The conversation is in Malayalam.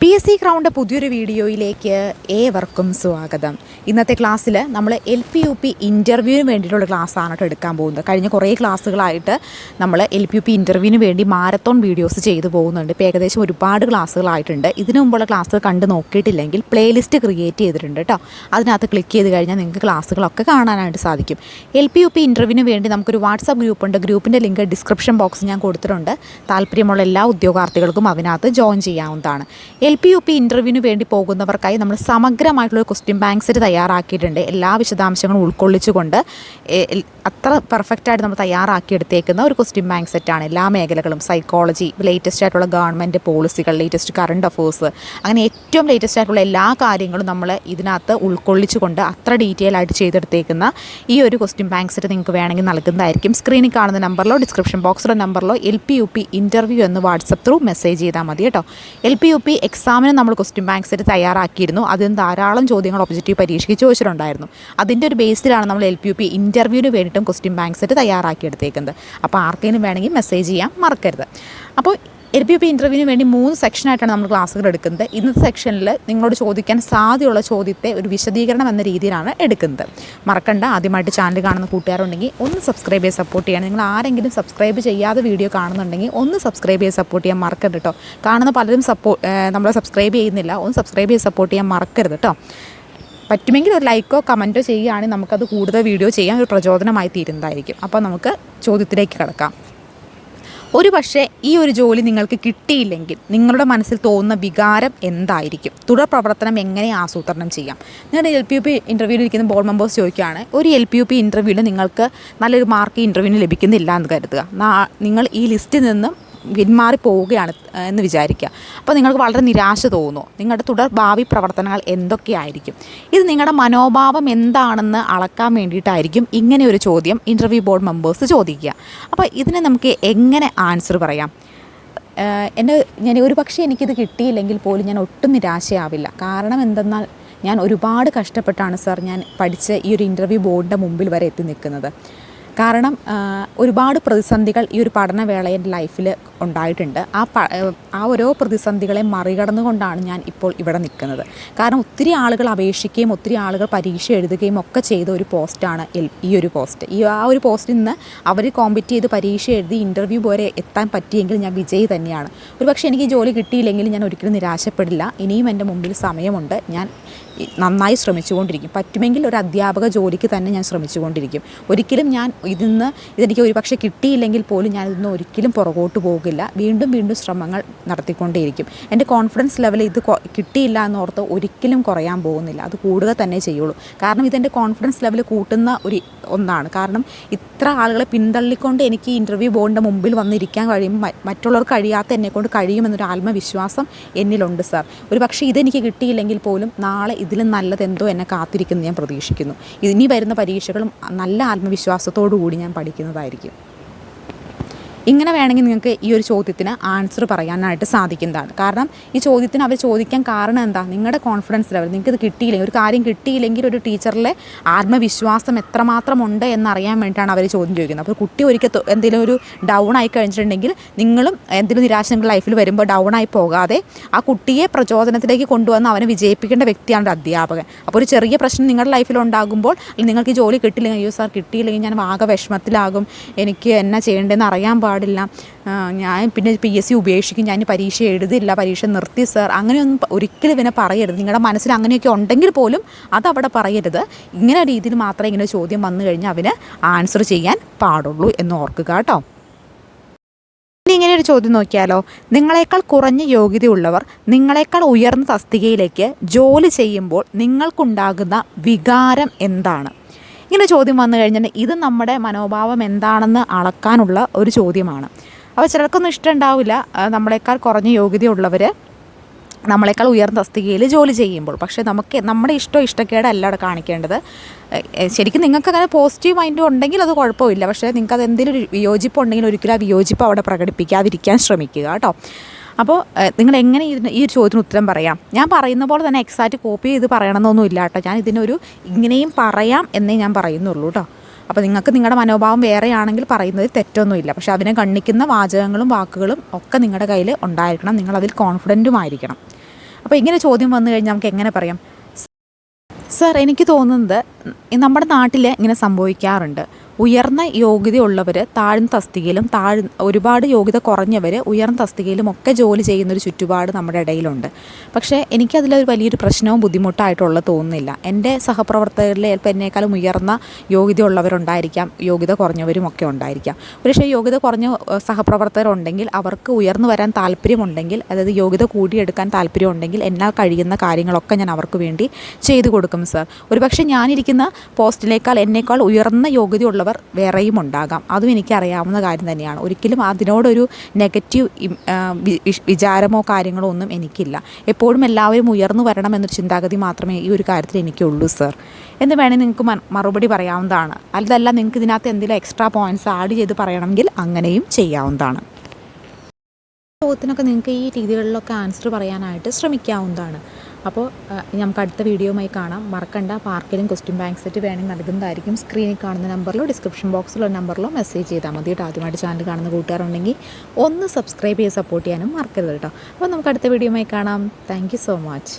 PSC ക്രൗണ്ട് പുതിയൊരു വീഡിയോയിലേക്ക് ഏവർക്കും സ്വാഗതം. ഇന്നത്തെ ക്ലാസ്സിൽ നമ്മൾ LPUP ഇൻ്റർവ്യൂവിന് വേണ്ടിയിട്ടുള്ള ക്ലാസ്സാണ് എടുക്കാൻ പോകുന്നത്. കഴിഞ്ഞ കുറേ ക്ലാസ്സുകളായിട്ട് നമ്മൾ LPUP ഇൻ്റർവ്യൂവിന് വേണ്ടി മാരത്തോൺ വീഡിയോസ് ചെയ്തു പോകുന്നുണ്ട്. ഇപ്പോൾ ഏകദേശം ഒരുപാട് ക്ലാസ്സുകളായിട്ടുണ്ട്. ഇതിനു മുമ്പുള്ള ക്ലാസ് കണ്ട് നോക്കിയിട്ടില്ലെങ്കിൽ പ്ലേലിസ്റ്റ് ക്രിയേറ്റ് ചെയ്തിട്ടുണ്ട് കേട്ടോ. അതിനകത്ത് ക്ലിക്ക് ചെയ്ത് കഴിഞ്ഞാൽ നിങ്ങൾക്ക് ക്ലാസ്സുകളൊക്കെ കാണാനായിട്ട് സാധിക്കും. LPUP ഇൻ്റർവ്യൂവിന് വേണ്ടി നമുക്കൊരു വാട്സാപ്പ് ഗ്രൂപ്പുണ്ട്. ഗ്രൂപ്പിൻ്റെ ലിങ്ക് ഡിസ്ക്രിപ്ഷൻ ബോക്സ് ഞാൻ കൊടുത്തിട്ടുണ്ട്. താല്പര്യമുള്ള എല്ലാ ഉദ്യോഗാർത്ഥികൾക്കും അതിനകത്ത് ജോയിൻ ചെയ്യാവുന്നതാണ്. LPUP ഇൻ്റർവ്യൂവിന് വേണ്ടി പോകുന്നവർക്കായി നമ്മൾ സമഗ്രമായിട്ടുള്ള ക്വസ്റ്റ്യൻ ബാങ്ക് സെറ്റ് തയ്യാറാക്കിയിട്ടുണ്ട്. എല്ലാ വിശദാംശങ്ങളും ഉൾക്കൊള്ളിച്ചുകൊണ്ട് അത്ര പെർഫെക്റ്റായിട്ട് നമ്മൾ തയ്യാറാക്കിയെടുത്തേക്കുന്ന ഒരു ക്വസ്റ്റ്യൻ ബാങ്ക് സെറ്റാണ്. എല്ലാ മേഖലകളും സൈക്കോളജി, ലേറ്റസ്റ്റ് ആയിട്ടുള്ള ഗവൺമെൻറ് പോളിസികൾ, ലേറ്റസ്റ്റ് കറണ്ട് അഫേഴ്സ്, അങ്ങനെ ഏറ്റവും ലേറ്റസ്റ്റ് ആയിട്ടുള്ള എല്ലാ കാര്യങ്ങളും നമ്മൾ ഇതിനകത്ത് ഉൾക്കൊള്ളിച്ചുകൊണ്ട് അത്ര ഡീറ്റെയിൽ ആയിട്ട് ചെയ്തെടുത്തേക്കുന്ന ഈ ഒരു ക്വസ്റ്റ്യൻ ബാങ്ക് സെറ്റ് നിങ്ങൾക്ക് വേണമെങ്കിൽ നൽകുന്നതായിരിക്കും. സ്ക്രീനിൽ കാണുന്ന നമ്പറിലോ ഡിസ്ക്രിപ്ഷൻ ബോക്സിലോ നമ്പറിലോ LPUP ഇൻ്റർവ്യൂ എന്ന് വാട്സപ്പ് ത്രൂ മെസ്സേജ് ചെയ്താൽ മതി കേട്ടോ. LPUP എക്സാമിന് നമ്മൾ ക്വസ്റ്റ്യൻ ബാങ്ക് സെറ്റ് തയ്യാറാക്കിയിരുന്നു. അതിന് ധാരാളം ചോദ്യങ്ങൾ ഒബ്ജക്റ്റീവ് പരീക്ഷയ്ക്ക് ചോദിച്ചിട്ടുണ്ടായിരുന്നു. അതിൻ്റെ ഒരു ബേസിലാണ് നമ്മൾ LPUP ഇൻ്റർവ്യൂവിന് വേണ്ടിയിട്ടും ക്വസ്റ്റ്യൻ ബാങ്ക് സെറ്റ് തയ്യാറാക്കിയെടുത്തേക്കുന്നത്. അപ്പോൾ ആർക്കെങ്കിലും വേണമെങ്കിൽ മെസ്സേജ് ചെയ്യാൻ മറക്കരുത്. അപ്പോൾ LPUP ഇൻ്റർവ്യൂവിന് വേണ്ടി 3 സെക്ഷനായിട്ടാണ് നമ്മൾ ക്ലാസ്സുകൾ എടുക്കുന്നത്. ഇന്നത്തെ സെക്ഷനിൽ നിങ്ങളോട് ചോദിക്കാൻ സാധ്യതയുള്ള ചോദ്യത്തെ ഒരു വിശദീകരണം എന്ന രീതിയിലാണ് എടുക്കുന്നത്. മറക്കണ്ട, ആദ്യമായിട്ട് ചാനൽ കാണുന്ന കൂട്ടുകാരുണ്ടെങ്കിൽ ഒന്ന് സബ്സ്ക്രൈബ് ചെയ്ത് സപ്പോർട്ട് ചെയ്യണം. നിങ്ങൾ ആരെങ്കിലും സബ്സ്ക്രൈബ് ചെയ്യാതെ വീഡിയോ കാണുന്നുണ്ടെങ്കിൽ ഒന്ന് സബ്സ്ക്രൈബ് ചെയ്ത് സപ്പോർട്ട് ചെയ്യാൻ മറക്കരുത് കേട്ടോ. കാണുന്ന പലരും നമ്മളെ സബ്സ്ക്രൈബ് ചെയ്യുന്നില്ല. ഒന്ന് സബ്സ്ക്രൈബ് ചെയ്ത് സപ്പോർട്ട് ചെയ്യാൻ മറക്കരുത് കേട്ടോ. പറ്റുമെങ്കിൽ ഒരു ലൈക്കോ കമൻറ്റോ ചെയ്യുകയാണെങ്കിൽ നമുക്കത് കൂടുതൽ വീഡിയോ ചെയ്യാൻ ഒരു പ്രചോദനമായി തീരുന്നതായിരിക്കും. അപ്പോൾ നമുക്ക് ചോദ്യത്തിലേക്ക് കടക്കാം. ഒരു പക്ഷേ ഈ ഒരു ജോലി നിങ്ങൾക്ക് കിട്ടിയില്ലെങ്കിൽ നിങ്ങളുടെ മനസ്സിൽ തോന്നുന്ന വികാരം എന്തായിരിക്കും? തുടർ പ്രവർത്തനം എങ്ങനെ ആസൂത്രണം ചെയ്യാം? നിങ്ങളുടെ LPUP ഇൻ്റർവ്യൂവിൽ ഇരിക്കുന്ന ബോർഡ് മെമ്പേഴ്സ് ചോദിക്കുകയാണ്, ഒരു LPUP ഇൻ്റർവ്യൂവിൽ നിങ്ങൾക്ക് നല്ലൊരു മാർക്ക് ഇൻ്റർവ്യൂവിന് ലഭിക്കുന്നില്ല എന്ന് കരുതുക. നിങ്ങൾ ഈ ലിസ്റ്റിൽ നിന്നും പിന്മാറി പോവുകയാണ് എന്ന് വിചാരിക്കുക. അപ്പോൾ നിങ്ങൾക്ക് വളരെ നിരാശ തോന്നുന്നു. നിങ്ങളുടെ തുടർ ഭാവി പ്രവർത്തനങ്ങൾ എന്തൊക്കെയായിരിക്കും? ഇത് നിങ്ങളുടെ മനോഭാവം എന്താണെന്ന് അളക്കാൻ വേണ്ടിയിട്ടായിരിക്കും ഇങ്ങനെ ഒരു ചോദ്യം ഇൻ്റർവ്യൂ ബോർഡ് മെമ്പേഴ്സ് ചോദിക്കുക. അപ്പോൾ ഇതിന് നമുക്ക് എങ്ങനെ ആൻസർ പറയാം? ഞാൻ ഒരു പക്ഷേ എനിക്കിത് കിട്ടിയില്ലെങ്കിൽ പോലും ഞാൻ ഒട്ടും നിരാശയാവില്ല. കാരണം എന്തെന്നാൽ ഞാൻ ഒരുപാട് കഷ്ടപ്പെട്ടാണ് സാർ ഞാൻ പഠിച്ച ഈ ഒരു ഇൻ്റർവ്യൂ ബോർഡിൻ്റെ മുമ്പിൽ വരെ എത്തി നിൽക്കുന്നത്. കാരണം ഒരുപാട് പ്രതിസന്ധികൾ ഈ ഒരു പഠനവേള എൻ്റെ ലൈഫിൽ ഉണ്ടായിട്ടുണ്ട്. ആ ഓരോ പ്രതിസന്ധികളെ മറികടന്നുകൊണ്ടാണ് ഞാൻ ഇപ്പോൾ ഇവിടെ നിൽക്കുന്നത്. കാരണം ഒത്തിരി ആളുകൾ അപേക്ഷിക്കുകയും ഒത്തിരി ആളുകൾ പരീക്ഷ എഴുതുകയും ഒക്കെ ചെയ്ത ഒരു പോസ്റ്റാണ് ഈ ഒരു പോസ്റ്റ്. ആ ഒരു പോസ്റ്റിൽ നിന്ന് അവർ കോമ്പീറ്റ് ചെയ്ത് പരീക്ഷ എഴുതി ഇൻ്റർവ്യൂ വരെ എത്താൻ പറ്റിയെങ്കിൽ ഞാൻ വിജയി തന്നെയാണ്. ഒരുപക്ഷെ എനിക്ക് ഈ ജോലി കിട്ടിയില്ലെങ്കിൽ ഞാൻ ഒരിക്കലും നിരാശപ്പെടില്ല. ഇനിയും എൻ്റെ മുമ്പിൽ സമയമുണ്ട്. ഞാൻ നന്നായി ശ്രമിച്ചുകൊണ്ടിരിക്കും. പറ്റുമെങ്കിൽ ഒരു അധ്യാപക ജോലിക്ക് തന്നെ ഞാൻ ശ്രമിച്ചുകൊണ്ടിരിക്കും. ഒരിക്കലും ഞാൻ ഇതെനിക്ക് ഒരു പക്ഷേ കിട്ടിയില്ലെങ്കിൽ പോലും ഞാൻ ഇതിന്ന് ഒരിക്കലും പുറകോട്ട് പോകില്ല. വീണ്ടും വീണ്ടും ശ്രമങ്ങൾ നടത്തിക്കൊണ്ടേയിരിക്കും. എൻ്റെ കോൺഫിഡൻസ് ലെവൽ ഇത് കിട്ടിയില്ല എന്നോർത്ത് ഒരിക്കലും കുറയാൻ പോകുന്നില്ല. അത് കൂടുക തന്നെ ചെയ്യുള്ളൂ. കാരണം ഇതെൻ്റെ കോൺഫിഡൻസ് ലെവൽ കൂട്ടുന്ന ഒന്നാണ്. കാരണം ഇത്ര ആളുകളെ പിന്തള്ളിക്കൊണ്ട് എനിക്ക് ഇൻ്റർവ്യൂ ബോർഡിൻ്റെ മുമ്പിൽ വന്നിരിക്കാൻ കഴിയുമ്പോൾ മറ്റുള്ളവർ കഴിയാത്ത എന്നെക്കൊണ്ട് കഴിയുമെന്നൊരു ആത്മവിശ്വാസം എന്നിലുണ്ട് സാർ. ഒരു പക്ഷേ ഇതെനിക്ക് കിട്ടിയില്ലെങ്കിൽ പോലും നാളെ ഇതിലും നല്ലതെന്തോ എന്നെ കാത്തിരിക്കുന്നു ഞാൻ പ്രതീക്ഷിക്കുന്നു. ഇനി വരുന്ന പരീക്ഷകളും നല്ല ആത്മവിശ്വാസത്തോടു കൂടി ഞാൻ പഠിക്കുന്നതായിരിക്കും. ഇങ്ങനെ വേണമെങ്കിൽ നിങ്ങൾക്ക് ഈ ഒരു ചോദ്യത്തിന് ആൻസർ പറയാനായിട്ട് സാധിക്കുന്നതാണ്. കാരണം ഈ ചോദ്യത്തിന് അവർ ചോദിക്കാൻ കാരണം എന്താ? നിങ്ങളുടെ കോൺഫിഡൻസ് ലെവൽ, നിങ്ങൾക്കിത് കിട്ടിയില്ലെങ്കിൽ, ഒരു കാര്യം കിട്ടിയില്ലെങ്കിൽ ഒരു ടീച്ചറിലെ ആത്മവിശ്വാസം എത്രമാത്രം ഉണ്ട് എന്നറിയാൻ വേണ്ടിയിട്ടാണ് അവർ ചോദ്യം ചോദിക്കുന്നത്. അപ്പോൾ കുട്ടി ഒരിക്കൽ എന്തെങ്കിലും ഒരു ഡൗൺ ആയി കഴിഞ്ഞിട്ടുണ്ടെങ്കിൽ നിങ്ങളും എന്തെങ്കിലും നിരാശ നിങ്ങളുടെ ലൈഫിൽ വരുമ്പോൾ ഡൗൺ ആയി പോകാതെ ആ കുട്ടിയെ പ്രചോദനത്തിലേക്ക് കൊണ്ടുവന്ന് അവനെ വിജയിപ്പിക്കേണ്ട വ്യക്തിയാണ് ഒരു അധ്യാപകൻ. അപ്പോൾ ഒരു ചെറിയ പ്രശ്നം നിങ്ങളുടെ ലൈഫിൽ ഉണ്ടാകുമ്പോൾ, അല്ലെങ്കിൽ നിങ്ങൾക്ക് ഈ ജോലി കിട്ടിയില്ലെങ്കിൽ, അയ്യോ സാർ കിട്ടിയില്ലെങ്കിൽ ഞാൻ ആകെ വിഷമത്തിലാകും, എനിക്ക് എന്നാ ചെയ്യേണ്ടതെന്ന് അറിയാൻ പാടില്ല, ഞാൻ പിന്നെ PSC ഉപേക്ഷിക്കും, ഞാൻ പരീക്ഷ എഴുതില്ല, പരീക്ഷ നിർത്തി സാർ, അങ്ങനെയൊന്നും ഒരിക്കലും ഇവനെ പറയരുത്. നിങ്ങളുടെ മനസ്സിൽ അങ്ങനെയൊക്കെ ഉണ്ടെങ്കിൽ പോലും അതവിടെ പറയരുത്. ഇങ്ങനെ രീതിയിൽ മാത്രമേ ഇങ്ങനെ ചോദ്യം വന്നു കഴിഞ്ഞാൽ അവന് ആൻസർ ചെയ്യാൻ പാടുള്ളൂ എന്ന് ഓർക്കുക കേട്ടോ. ഇനി ഇങ്ങനെ ഒരു ചോദ്യം നോക്കിയാലോ. നിങ്ങളെക്കാൾ കുറഞ്ഞ യോഗ്യതയുള്ളവർ നിങ്ങളെക്കാൾ ഉയർന്ന തസ്തികയിലേക്ക് ജോലി ചെയ്യുമ്പോൾ നിങ്ങൾക്കുണ്ടാകുന്ന വികാരം എന്താണ്? ഇങ്ങനെ ചോദ്യം വന്നു കഴിഞ്ഞാൽ ഇത് നമ്മുടെ മനോഭാവം എന്താണെന്ന് അളക്കാനുള്ള ഒരു ചോദ്യമാണ്. അപ്പോൾ ചിലർക്കൊന്നും ഇഷ്ടമുണ്ടാവില്ല നമ്മളെക്കാൾ കുറഞ്ഞ യോഗ്യതയുള്ളവർ നമ്മളെക്കാൾ ഉയർന്ന തസ്തികയിൽ ജോലി ചെയ്യുമ്പോൾ. പക്ഷേ നമ്മുടെ ഇഷ്ടക്കേടല്ല അവിടെ കാണിക്കേണ്ടത്. ശരിക്കും നിങ്ങൾക്ക് അങ്ങനെ പോസിറ്റീവ് മൈൻഡ് ഉണ്ടെങ്കിൽ അത് കുഴപ്പമില്ല. പക്ഷേ നിങ്ങൾക്ക് അത് എന്തെങ്കിലും ഒരു വിയോജിപ്പുണ്ടെങ്കിൽ ഒരിക്കലും ആ വിയോജിപ്പ് അവിടെ പ്രകടിപ്പിക്കാതിരിക്കാൻ ശ്രമിക്കുക കേട്ടോ. അപ്പോൾ നിങ്ങൾ എങ്ങനെ ഈ ഒരു ചോദ്യത്തിന് ഉത്തരം പറയാം? ഞാൻ പറയുന്ന പോലെ തന്നെ എക്സാക്റ്റ് കോപ്പി ചെയ്ത് പറയണമെന്നൊന്നും ഇല്ല കേട്ടോ. ഞാൻ ഇതിനൊരു ഇങ്ങനെയും പറയാം എന്നേ ഞാൻ പറയുന്നുള്ളൂ കേട്ടോ. അപ്പോൾ നിങ്ങൾക്ക് നിങ്ങളുടെ മനോഭാവം വേറെയാണെങ്കിൽ പറയുന്നതിൽ തെറ്റൊന്നുമില്ല. പക്ഷേ അതിനെ ഗണ്ണിക്കുന്ന വാചകങ്ങളും വാക്കുകളും ഒക്കെ നിങ്ങളുടെ കയ്യിൽ ഉണ്ടായിരിക്കണം. നിങ്ങളതിൽ കോൺഫിഡൻറ്റുമായിരിക്കണം. അപ്പോൾ ഇങ്ങനെ ചോദ്യം വന്നു കഴിഞ്ഞാൽ നമുക്ക് എങ്ങനെ പറയാം? സർ, എനിക്ക് തോന്നുന്നത് നമ്മുടെ നാട്ടിൽ ഇങ്ങനെ സംഭവിക്കാറുണ്ട്. ഉയർന്ന യോഗ്യതയുള്ളവർ താഴ്ന്ന തസ്തികയിലും ഒരുപാട് യോഗ്യത കുറഞ്ഞവർ ഉയർന്ന തസ്തികയിലും ഒക്കെ ജോലി ചെയ്യുന്നൊരു ചുറ്റുപാട് നമ്മുടെ ഇടയിലുണ്ട്. പക്ഷേ എനിക്കതിലൊരു വലിയൊരു പ്രശ്നവും ബുദ്ധിമുട്ടായിട്ടുള്ളത് തോന്നുന്നില്ല. എൻ്റെ സഹപ്രവർത്തകരിൽ ചിലപ്പോൾ എന്നേക്കാളും ഉയർന്ന യോഗ്യതയുള്ളവരുണ്ടായിരിക്കാം, യോഗ്യത കുറഞ്ഞവരും ഒക്കെ ഉണ്ടായിരിക്കാം. പക്ഷേ യോഗ്യത കുറഞ്ഞ സഹപ്രവർത്തകരുണ്ടെങ്കിൽ അവർക്ക് ഉയർന്നു വരാൻ താല്പര്യമുണ്ടെങ്കിൽ, അതായത് യോഗ്യത കൂടിയെടുക്കാൻ താല്പര്യമുണ്ടെങ്കിൽ എന്നാൽ കഴിയുന്ന കാര്യങ്ങളൊക്കെ ഞാൻ അവർക്ക് വേണ്ടി ചെയ്തു കൊടുക്കും സർ. ഒരുപക്ഷെ ഞാനിരിക്കുന്ന പോസ്റ്റിനേക്കാൾ എന്നേക്കാൾ ഉയർന്ന യോഗ്യതയുള്ളവർ വേറെയും ഉണ്ടാകാം. അതും എനിക്കറിയാവുന്ന കാര്യം തന്നെയാണ്. ഒരിക്കലും അതിനോടൊരു നെഗറ്റീവ് വിചാരമോ കാര്യങ്ങളോ ഒന്നും എനിക്കില്ല. എപ്പോഴും എല്ലാവരും ഉയർന്നു വരണം എന്നൊരു ചിന്താഗതി മാത്രമേ ഈ ഒരു കാര്യത്തിൽ എനിക്കുള്ളൂ സർ എന്ന് വേണമെങ്കിൽ നിങ്ങൾക്ക് മറുപടി പറയാവുന്നതാണ്. അതല്ല നിങ്ങൾക്ക് ഇതിനകത്ത് എന്തെങ്കിലും എക്സ്ട്രാ പോയിൻറ്റ്സ് ആഡ് ചെയ്ത് പറയണമെങ്കിൽ അങ്ങനെയും ചെയ്യാവുന്നതാണ്. ചോദ്യത്തിനൊക്കെ നിങ്ങൾക്ക് ഈ രീതികളിലൊക്കെ ആൻസർ പറയാനായിട്ട് ശ്രമിക്കാവുന്നതാണ്. അപ്പോൾ നമുക്ക് അടുത്ത വീഡിയോയുമായി കാണാം. മറക്കണ്ട, പാർക്കിലും ക്വസ്റ്റ്യൻ ബാങ്ക് സെറ്റ് വേണമെങ്കിൽ നൽകുന്നതായിരിക്കും. സ്ക്രീനിൽ കാണുന്ന നമ്പറിലോ ഡിസ്ക്രിപ്ഷൻ ബോക്സിലോ നമ്പറിലോ മെസ്സേജ് ചെയ്താൽ മതി കേട്ടോ. ആദ്യമായിട്ട് ചാനൽ കാണുന്ന കൂട്ടുകാരുണ്ടെങ്കിൽ ഒന്ന് സബ്സ്ക്രൈബ് ചെയ്ത് സപ്പോർട്ട് ചെയ്യാനും മറക്കരുത് കേട്ടോ. അപ്പോൾ നമുക്ക് അടുത്ത വീഡിയോയുമായി കാണാം. Thank you so much.